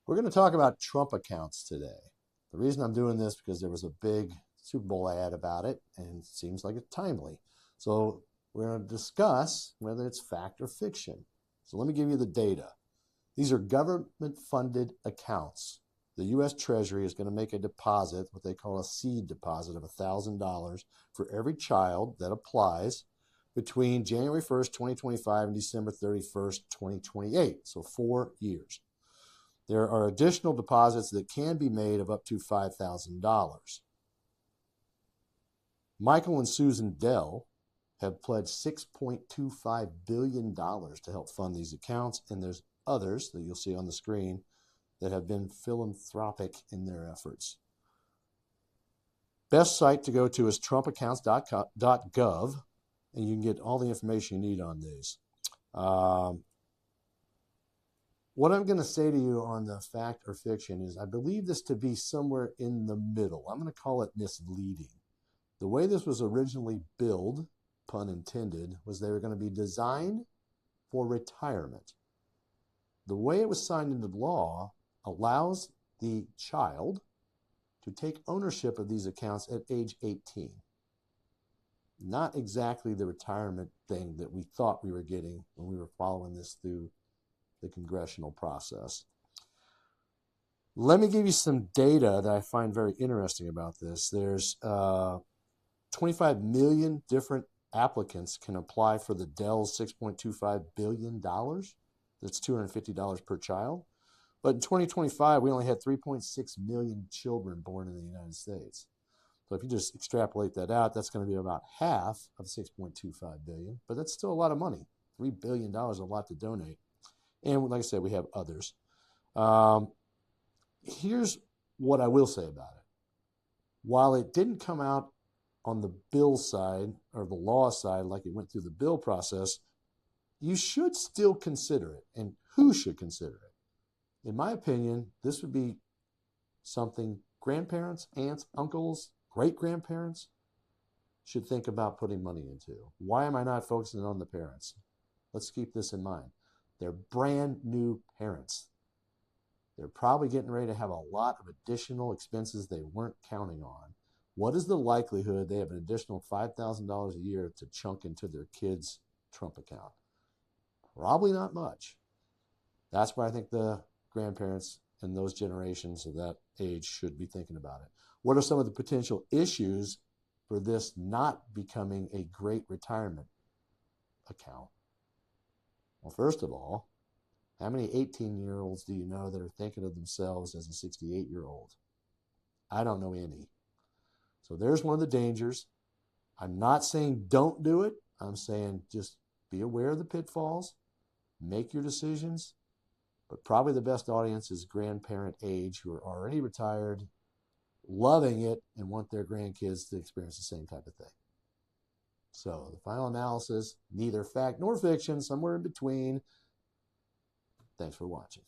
We're going to talk about Trump accounts today. The reason I'm doing this because there was a big Super Bowl ad about it, and it seems like it's timely. So we're going to discuss whether it's fact or fiction. So let me give you the data. These are government-funded accounts. The U.S. Treasury is going to make a deposit, what they call a seed deposit of $1,000 for every child that applies between January 1st, 2025 and December 31st, 2028, so 4 years. There are additional deposits that can be made of up to $5,000. Michael and Susan Dell have pledged $6.25 billion to help fund these accounts, and there's others that you'll see on the screen that have been philanthropic in their efforts. Best site to go to is trumpaccounts.gov, and you can get all the information you need on these. What I'm going to say to you on the fact or fiction is I believe this to be somewhere in the middle. I'm going to call it misleading. The way this was originally billed, pun intended, was they were going to be designed for retirement. The way it was signed into law allows the child to take ownership of these accounts at age 18. Not exactly the retirement thing that we thought we were getting when we were following this through the congressional process. Let me give you some data that I find very interesting about this. There's 25 million different applicants can apply for the Dell's $6.25 billion. That's $250 per child. But in 2025, we only had 3.6 million children born in the United States. So if you just extrapolate that out, that's going to be about half of $6.25 billion. But that's still a lot of money. $3 billion is a lot to donate. And like I said, we have others. Here's what I will say about it. While it didn't come out on the bill side or the law side like it went through the bill process, you should still consider it. And who should consider it? In my opinion, this would be something grandparents, aunts, uncles, great-grandparents should think about putting money into. Why am I not focusing on the parents? Let's keep this in mind. They're brand new parents. They're probably getting ready to have a lot of additional expenses they weren't counting on. What is the likelihood they have an additional $5,000 a year to chunk into their kids' Trump account? Probably not much. That's why I think the grandparents and those generations of that age should be thinking about it. What are some of the potential issues for this not becoming a great retirement account? Well, first of all, how many 18-year-olds do you know that are thinking of themselves as a 68-year-old? I don't know any. So there's one of the dangers. I'm not saying don't do it. I'm saying just be aware of the pitfalls, make your decisions, but probably the best audience is grandparent age who are already retired, loving it, and want their grandkids to experience the same type of thing. So the final analysis, neither fact nor fiction, somewhere in between. Thanks for watching.